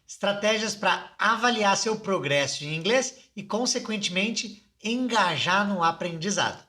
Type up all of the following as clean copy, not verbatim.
estratégias para avaliar seu progresso em inglês e, consequentemente, engajar no aprendizado.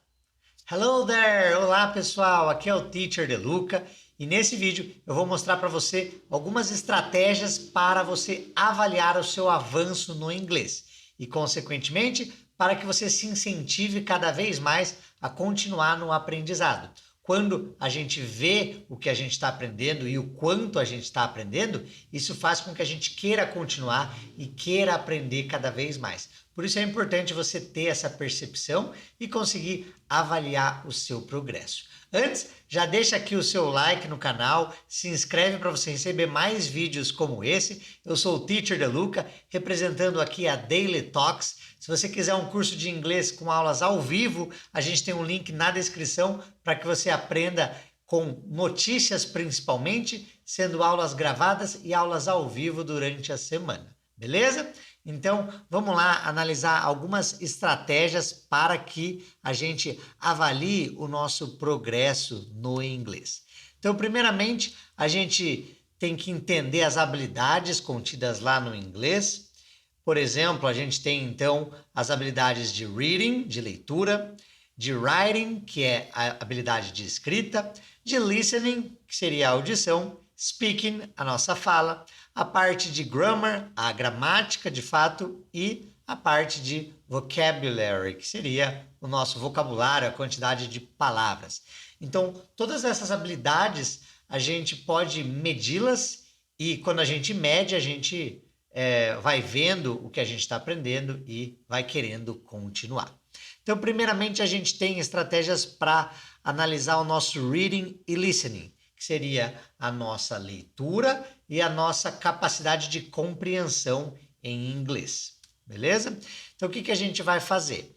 Hello there! Olá pessoal, aqui é o Teacher De Luca e nesse vídeo eu vou mostrar para você algumas estratégias para você avaliar o seu avanço no inglês e, consequentemente, para que você se incentive cada vez mais a continuar no aprendizado. Quando a gente vê o que a gente está aprendendo e o quanto a gente está aprendendo, isso faz com que a gente queira continuar e queira aprender cada vez mais. Por isso é importante você ter essa percepção e conseguir avaliar o seu progresso. Antes, já deixa aqui o seu like no canal, se inscreve para você receber mais vídeos como esse. Eu sou o Teacher De Luca, representando aqui a Daily Talks. Se você quiser um curso de inglês com aulas ao vivo, a gente tem um link na descrição para que você aprenda com notícias principalmente, sendo aulas gravadas e aulas ao vivo durante a semana. Beleza? Então, vamos lá analisar algumas estratégias para que a gente avalie o nosso progresso no inglês. Então, primeiramente, a gente tem que entender as habilidades contidas lá no inglês. Por exemplo, a gente tem, então, as habilidades de reading, de leitura, de writing, que é a habilidade de escrita, de listening, que seria a audição, speaking, a nossa fala, a parte de grammar, a gramática de fato, e a parte de vocabulary, que seria o nosso vocabulário, a quantidade de palavras. Então, todas essas habilidades, a gente pode medi-las e quando a gente mede, a gente vai vendo o que a gente está aprendendo e vai querendo continuar. Então, primeiramente, a gente tem estratégias para analisar o nosso reading e listening, que seria a nossa leitura e a nossa capacidade de compreensão em inglês, beleza? Então, o que a gente vai fazer?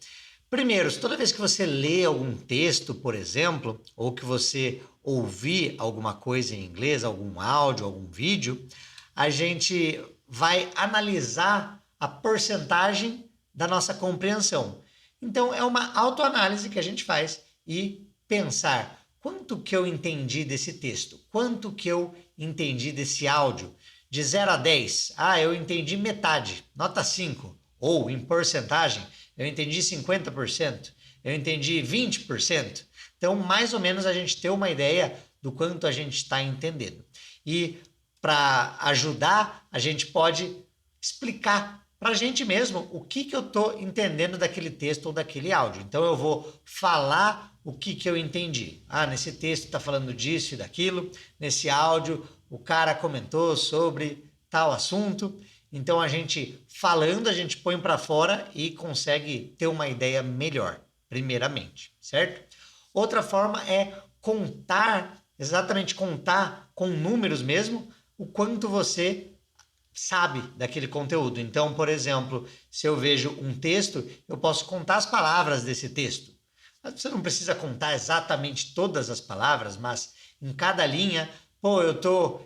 Primeiro, toda vez que você lê algum texto, por exemplo, ou que você ouvir alguma coisa em inglês, algum áudio, algum vídeo, a gente vai analisar a porcentagem da nossa compreensão. Então, é uma autoanálise que a gente faz e pensar quanto que eu entendi desse texto, quanto que eu entendi desse áudio. De 0 a 10, eu entendi metade, nota 5. Ou, em porcentagem, eu entendi 50%, eu entendi 20%. Então, mais ou menos, a gente tem uma ideia do quanto a gente está entendendo. E, para ajudar, a gente pode explicar para a gente mesmo o que eu estou entendendo daquele texto ou daquele áudio. Então, eu vou falar o que eu entendi. Nesse texto está falando disso e daquilo, nesse áudio o cara comentou sobre tal assunto. Então, a gente falando, a gente põe para fora e consegue ter uma ideia melhor, primeiramente, certo? Outra forma é contar, exatamente contar com números mesmo, o quanto você sabe daquele conteúdo. Então, por exemplo, se eu vejo um texto, eu posso contar as palavras desse texto. Você não precisa contar exatamente todas as palavras, mas em cada linha,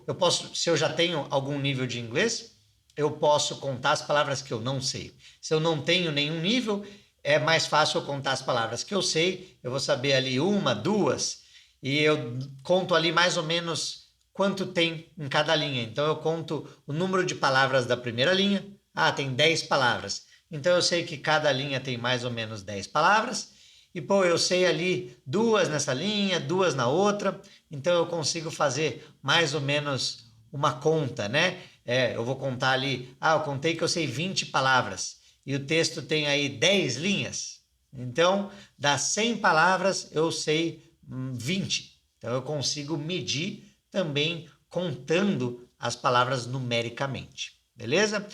eu posso, se eu já tenho algum nível de inglês, eu posso contar as palavras que eu não sei. Se eu não tenho nenhum nível, é mais fácil eu contar as palavras que eu sei, eu vou saber ali uma, duas, e eu conto ali mais ou menos quanto tem em cada linha. Então, eu conto o número de palavras da primeira linha. Tem 10 palavras. Então, eu sei que cada linha tem mais ou menos 10 palavras. E, eu sei ali duas nessa linha, duas na outra. Então, eu consigo fazer mais ou menos uma conta, né? Eu vou contar ali, eu contei que eu sei 20 palavras. E o texto tem aí 10 linhas. Então, das 100 palavras, eu sei 20. Então, eu consigo medir também contando as palavras numericamente, beleza?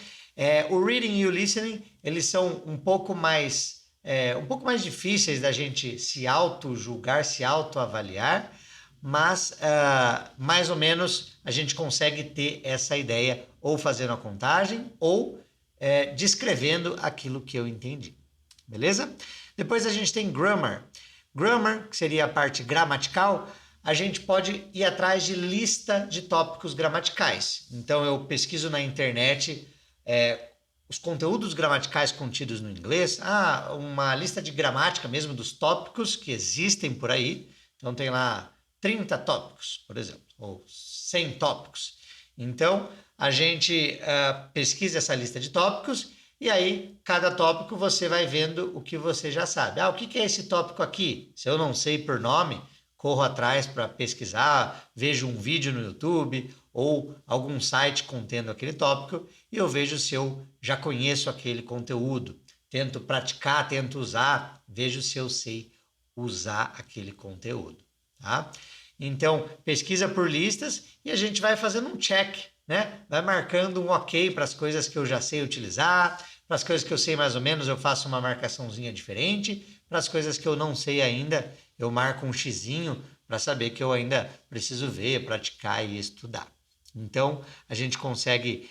O reading e o listening, eles são um pouco mais difíceis da gente se auto-julgar, se auto-avaliar, mas mais ou menos a gente consegue ter essa ideia ou fazendo a contagem ou descrevendo aquilo que eu entendi, beleza? Depois a gente tem grammar. Grammar, que seria a parte gramatical, a gente pode ir atrás de lista de tópicos gramaticais. Então, eu pesquiso na internet os conteúdos gramaticais contidos no inglês. Uma lista de gramática mesmo dos tópicos que existem por aí. Então, tem lá 30 tópicos, por exemplo, ou 100 tópicos. Então, a gente pesquisa essa lista de tópicos e aí cada tópico você vai vendo o que você já sabe. O que é esse tópico aqui? Se eu não sei por nome, corro atrás para pesquisar, vejo um vídeo no YouTube ou algum site contendo aquele tópico e eu vejo se eu já conheço aquele conteúdo. Tento praticar, tento usar, vejo se eu sei usar aquele conteúdo, tá? Então, pesquisa por listas e a gente vai fazendo um check, né? Vai marcando um ok para as coisas que eu já sei utilizar, para as coisas que eu sei mais ou menos eu faço uma marcaçãozinha diferente, para as coisas que eu não sei ainda eu marco um xizinho para saber que eu ainda preciso ver, praticar e estudar. Então, a gente consegue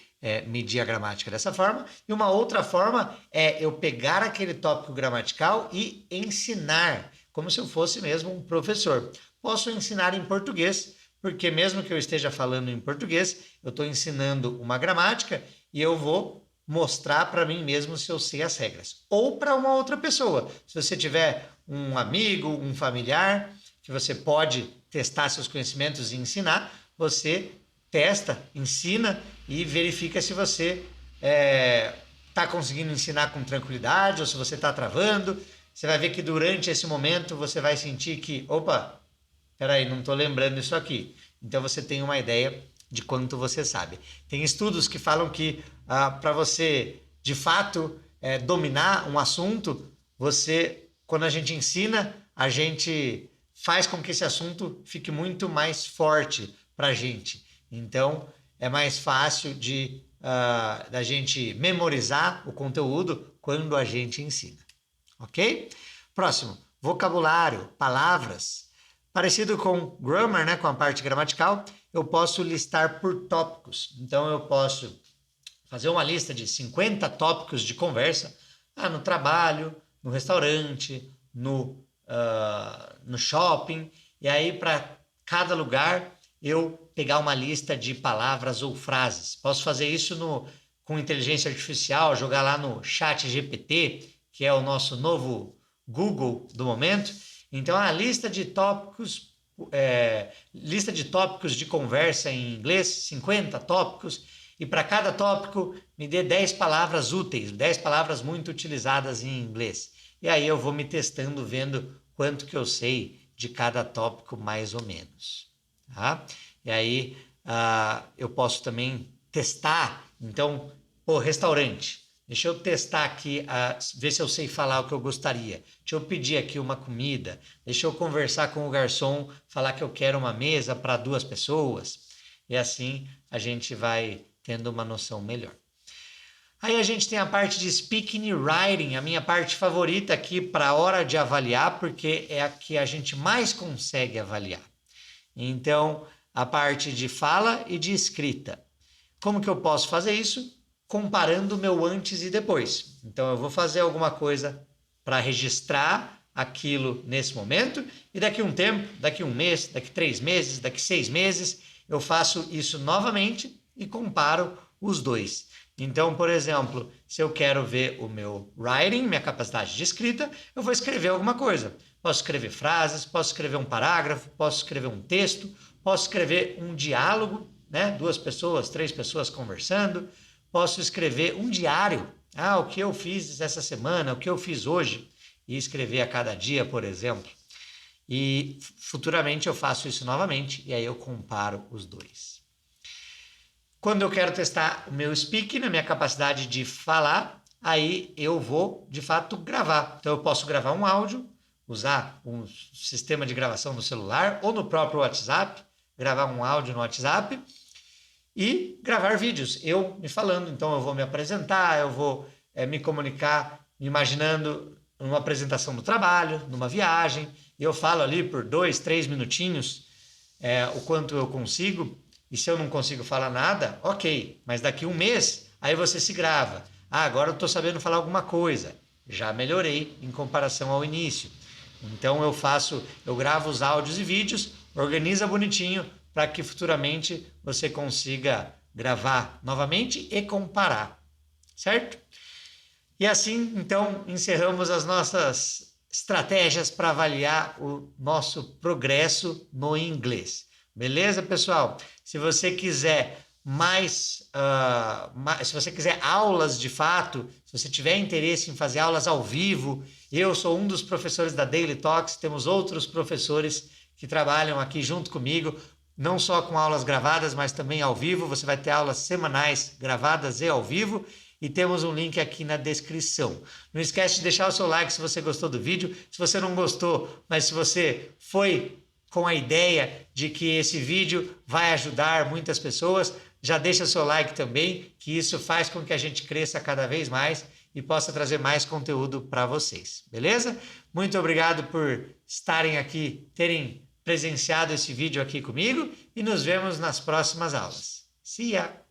medir a gramática dessa forma. E uma outra forma é eu pegar aquele tópico gramatical e ensinar, como se eu fosse mesmo um professor. Posso ensinar em português, porque mesmo que eu esteja falando em português, eu estou ensinando uma gramática e eu vou mostrar para mim mesmo se eu sei as regras. Ou para uma outra pessoa. Se você tiver um amigo, um familiar, que você pode testar seus conhecimentos e ensinar, você testa, ensina e verifica se você está conseguindo ensinar com tranquilidade ou se você está travando. Você vai ver que durante esse momento você vai sentir que, opa, peraí, não estou lembrando isso aqui. Então você tem uma ideia de quanto você sabe. Tem estudos que falam que para você, de fato, dominar um assunto, quando a gente ensina, a gente faz com que esse assunto fique muito mais forte para a gente. Então, é mais fácil da gente memorizar o conteúdo quando a gente ensina. Ok? Próximo, vocabulário, palavras. Parecido com grammar, né, com a parte gramatical, eu posso listar por tópicos. Então, eu posso fazer uma lista de 50 tópicos de conversa no trabalho, no restaurante, no shopping. E aí, para cada lugar, eu pegar uma lista de palavras ou frases. Posso fazer isso com inteligência artificial, jogar lá no ChatGPT, que é o nosso novo Google do momento. Então, a lista de tópicos de conversa em inglês, 50 tópicos, e para cada tópico me dê 10 palavras úteis, 10 palavras muito utilizadas em inglês. E aí eu vou me testando, vendo quanto que eu sei de cada tópico mais ou menos. Tá? E aí eu posso também testar. Então, restaurante. Deixa eu testar aqui, ver se eu sei falar o que eu gostaria. Deixa eu pedir aqui uma comida. Deixa eu conversar com o garçom, falar que eu quero uma mesa para 2 pessoas. E assim a gente vai tendo uma noção melhor. Aí a gente tem a parte de speaking e writing, a minha parte favorita aqui para a hora de avaliar, porque é a que a gente mais consegue avaliar. Então, a parte de fala e de escrita. Como que eu posso fazer isso? Comparando o meu antes e depois. Então, eu vou fazer alguma coisa para registrar aquilo nesse momento e daqui a um tempo, daqui a um mês, daqui a 3 meses, daqui a 6 meses, eu faço isso novamente e comparo os dois. Então, por exemplo, se eu quero ver o meu writing, minha capacidade de escrita, eu vou escrever alguma coisa. Posso escrever frases, posso escrever um parágrafo, posso escrever um texto, posso escrever um diálogo, né? 2 pessoas, 3 pessoas conversando. Posso escrever um diário. O que eu fiz essa semana, o que eu fiz hoje. E escrever a cada dia, por exemplo. E futuramente eu faço isso novamente e aí eu comparo os dois. Quando eu quero testar o meu speaking, a minha capacidade de falar, aí eu vou, de fato, gravar. Então eu posso gravar um áudio, usar um sistema de gravação no celular ou no próprio WhatsApp, gravar um áudio no WhatsApp e gravar vídeos, eu me falando. Então eu vou me apresentar, eu vou me comunicar, me imaginando numa apresentação do trabalho, numa viagem, e eu falo ali por 2, 3 minutinhos o quanto eu consigo, e se eu não consigo falar nada, ok, mas daqui a um mês, aí você se grava. Agora eu estou sabendo falar alguma coisa, já melhorei em comparação ao início. Então eu gravo os áudios e vídeos, organiza bonitinho, para que futuramente você consiga gravar novamente e comparar, certo? E assim, então, encerramos as nossas estratégias para avaliar o nosso progresso no inglês. Beleza, pessoal? Se você quiser se você quiser aulas de fato, se você tiver interesse em fazer aulas ao vivo, eu sou um dos professores da Daily Talks, temos outros professores que trabalham aqui junto comigo, não só com aulas gravadas, mas também ao vivo. Você vai ter aulas semanais gravadas e ao vivo, e temos um link aqui na descrição. Não esquece de deixar o seu like se você gostou do vídeo. Se você não gostou, mas se você foi com a ideia de que esse vídeo vai ajudar muitas pessoas, já deixa o seu like também, que isso faz com que a gente cresça cada vez mais e possa trazer mais conteúdo para vocês, beleza? Muito obrigado por estarem aqui, terem presenciado esse vídeo aqui comigo, e nos vemos nas próximas aulas. See ya!